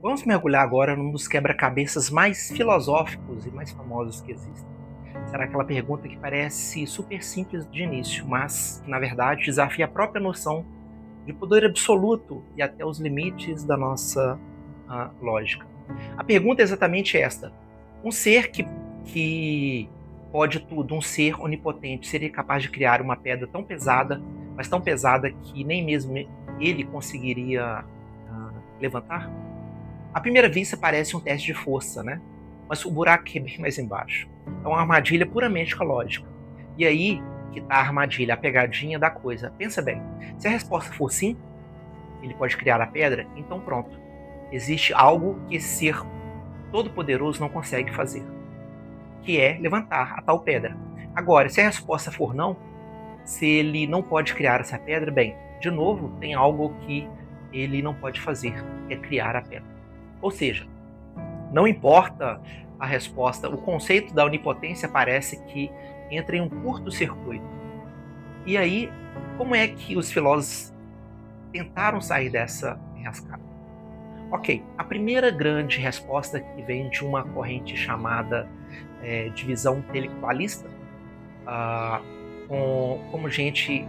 Vamos mergulhar agora num dos quebra-cabeças mais filosóficos e mais famosos que existem. Será aquela pergunta que parece super simples de início, mas que na verdade desafia a própria noção de poder absoluto e até os limites da nossa lógica. A pergunta é exatamente esta: um ser que pode tudo, um ser onipotente, seria capaz de criar uma pedra tão pesada, mas tão pesada que nem mesmo ele conseguiria levantar? À primeira vista parece um teste de força, né? Mas o buraco é bem mais embaixo. É uma armadilha puramente lógica. E aí que está a armadilha, a pegadinha da coisa. Pensa bem, se a resposta for sim, ele pode criar a pedra, então pronto. Existe algo que esse ser todo-poderoso não consegue fazer, que é levantar a tal pedra. Agora, se a resposta for não, se ele não pode criar essa pedra, bem, de novo, tem algo que ele não pode fazer, que é criar a pedra. Ou seja, não importa a resposta, o conceito da onipotência parece que entra em um curto-circuito. E aí, como é que os filósofos tentaram sair dessa enrascada? Ok, a primeira grande resposta que vem de uma corrente chamada de visão intelectualista, como gente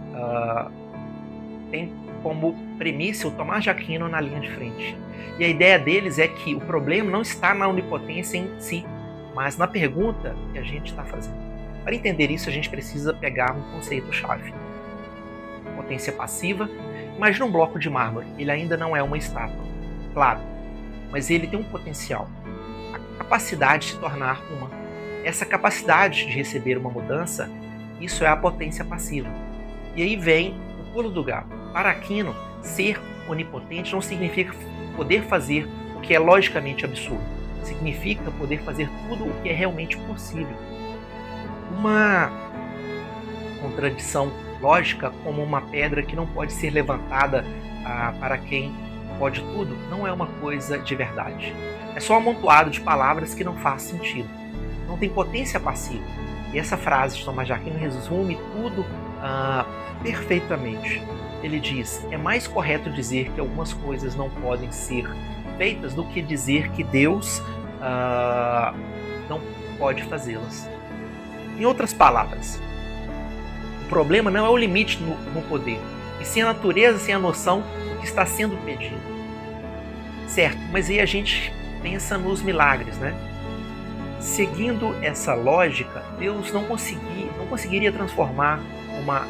tem como premissa o Tomás de Aquino na linha de frente. E a ideia deles é que o problema não está na onipotência em si, mas na pergunta que a gente está fazendo. Para entender isso, a gente precisa pegar um conceito-chave. Potência passiva. Imagina um bloco de mármore. Ele ainda não é uma estátua, claro, mas ele tem um potencial. A capacidade de se tornar uma. Essa capacidade de receber uma mudança, isso é a potência passiva. E aí vem o pulo do gato. Para Aquino, ser onipotente não significa poder fazer o que é logicamente absurdo. Significa poder fazer tudo o que é realmente possível. Uma contradição lógica, como uma pedra que não pode ser levantada para quem pode tudo, não é uma coisa de verdade. É só um amontoado de palavras que não faz sentido. Não tem potência passiva. E essa frase de Tomás de Aquino resume tudo perfeitamente. Ele diz: é mais correto dizer que algumas coisas não podem ser feitas do que dizer que Deus não pode fazê-las. Em outras palavras, o problema não é o limite no poder, e sim a natureza sem a noção do que está sendo pedido. Certo, mas aí a gente pensa nos milagres, né? Seguindo essa lógica, Deus não conseguiria transformar uma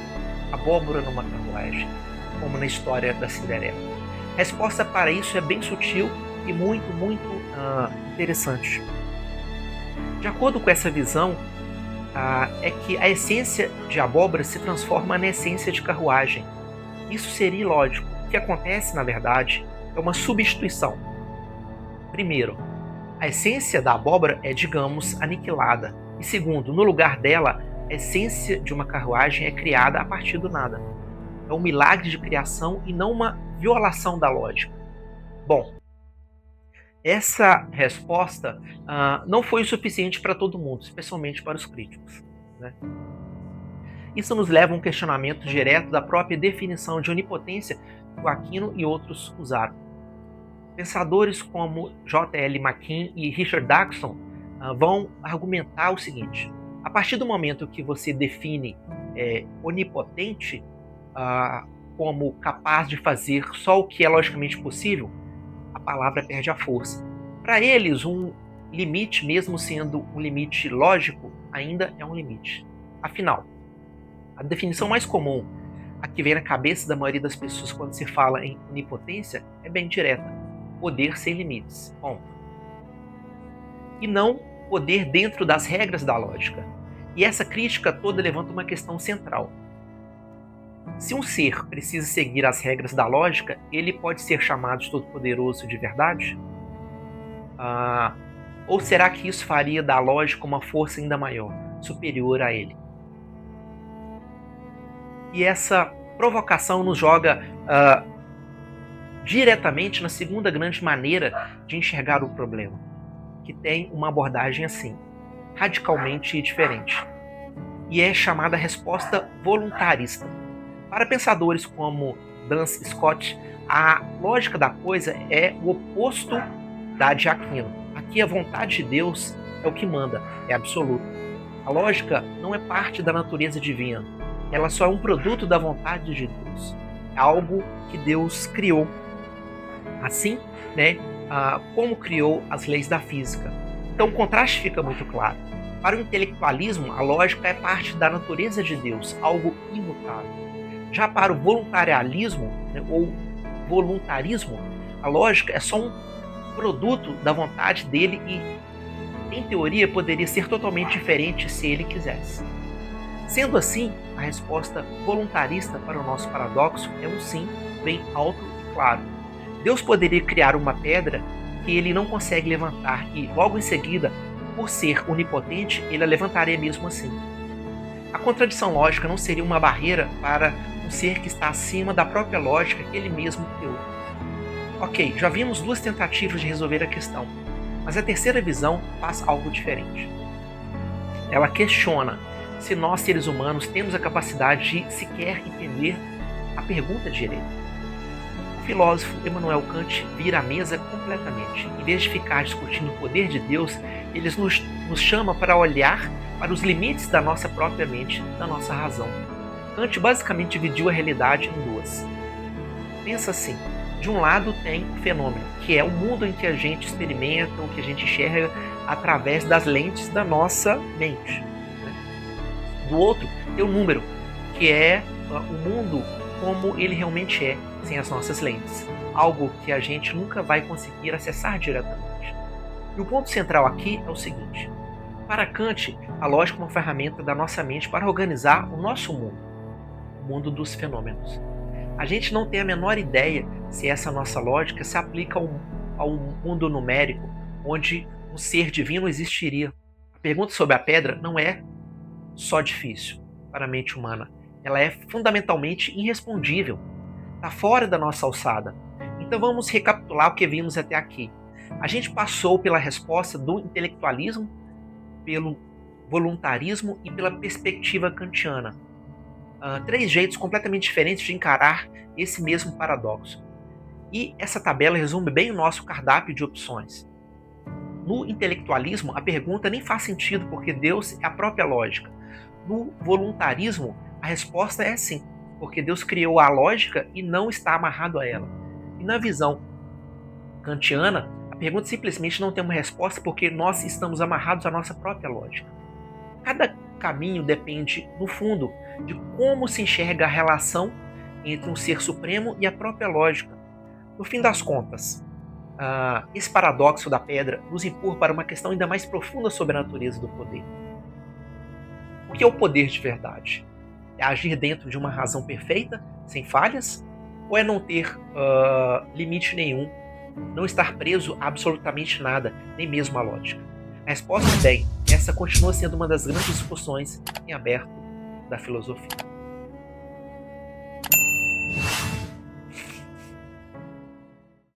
abóbora numa carruagem, como na história da Cinderela. A resposta para isso é bem sutil e muito interessante. De acordo com essa visão, é que a essência de abóbora se transforma na essência de carruagem. Isso seria ilógico. O que acontece, na verdade, é uma substituição. Primeiro, a essência da abóbora é, digamos, aniquilada. E segundo, no lugar dela, a essência de uma carruagem é criada a partir do nada. É um milagre de criação e não uma violação da lógica. Bom, essa resposta não foi o suficiente para todo mundo, especialmente para os críticos, né? Isso nos leva a um questionamento direto da própria definição de onipotência que o Aquino e outros usaram. Pensadores como J.L. Mackin e Richard Dawkins vão argumentar o seguinte: a partir do momento que você define onipotente como capaz de fazer só o que é logicamente possível, a palavra perde a força. Para eles, um limite, mesmo sendo um limite lógico, ainda é um limite. Afinal, a definição mais comum, a que vem na cabeça da maioria das pessoas quando se fala em onipotência, é bem direta: poder sem limites. Ponto. E não poder dentro das regras da lógica. E essa crítica toda levanta uma questão central. Se um ser precisa seguir as regras da lógica, ele pode ser chamado de todo-poderoso de verdade? Ou será que isso faria da lógica uma força ainda maior, superior a ele? E essa provocação nos joga diretamente na segunda grande maneira de enxergar o problema, que tem uma abordagem assim, radicalmente diferente. E é chamada resposta voluntarista. Para pensadores como Duns Scott, a lógica da coisa é o oposto de Aquino. Aqui a vontade de Deus é o que manda, é absoluto. A lógica não é parte da natureza divina, ela só é um produto da vontade de Deus. É algo que Deus criou. Assim, né, como criou as leis da física. Então o contraste fica muito claro. Para o intelectualismo, a lógica é parte da natureza de Deus, algo imutável. Já para o voluntarialismo, né, ou voluntarismo, a lógica é só um produto da vontade dele e, em teoria, poderia ser totalmente diferente se ele quisesse. Sendo assim, a resposta voluntarista para o nosso paradoxo é um sim bem alto e claro. Deus poderia criar uma pedra que ele não consegue levantar e, logo em seguida, por ser onipotente, ele a levantaria mesmo assim. A contradição lógica não seria uma barreira para um ser que está acima da própria lógica que ele mesmo criou. Ok, já vimos duas tentativas de resolver a questão, mas a terceira visão faz algo diferente. Ela questiona se nós, seres humanos, temos a capacidade de sequer entender a pergunta direita. O filósofo Immanuel Kant vira a mesa completamente. Em vez de ficar discutindo o poder de Deus, ele nos chama para olhar para os limites da nossa própria mente, da nossa razão. Kant basicamente dividiu a realidade em duas. Pensa assim, de um lado tem o fenômeno, que é o mundo em que a gente experimenta, o que a gente enxerga através das lentes da nossa mente. Do outro, tem o número, que é o mundo como ele realmente é, sem as nossas lentes. Algo que a gente nunca vai conseguir acessar diretamente. E o ponto central aqui é o seguinte. Para Kant, a lógica é uma ferramenta da nossa mente para organizar o nosso mundo, o mundo dos fenômenos. A gente não tem a menor ideia se essa nossa lógica se aplica ao mundo numérico, onde um ser divino existiria. A pergunta sobre a pedra não é só difícil para a mente humana, ela é fundamentalmente irrespondível, está fora da nossa alçada. Então vamos recapitular o que vimos até aqui. A gente passou pela resposta do intelectualismo, pelo voluntarismo e pela perspectiva kantiana. Três jeitos completamente diferentes de encarar esse mesmo paradoxo. E essa tabela resume bem o nosso cardápio de opções. No intelectualismo, a pergunta nem faz sentido porque Deus é a própria lógica. No voluntarismo, a resposta é sim, porque Deus criou a lógica e não está amarrado a ela. E na visão kantiana, a pergunta simplesmente não tem uma resposta porque nós estamos amarrados à nossa própria lógica. Cada caminho depende, no fundo, de como se enxerga a relação entre um ser supremo e a própria lógica. No fim das contas, esse paradoxo da pedra nos empurra para uma questão ainda mais profunda sobre a natureza do poder. O que é o poder de verdade? É agir dentro de uma razão perfeita, sem falhas? Ou é não ter limite nenhum, não estar preso a absolutamente nada, nem mesmo a lógica? A resposta é bem, essa continua sendo uma das grandes discussões em aberto da filosofia.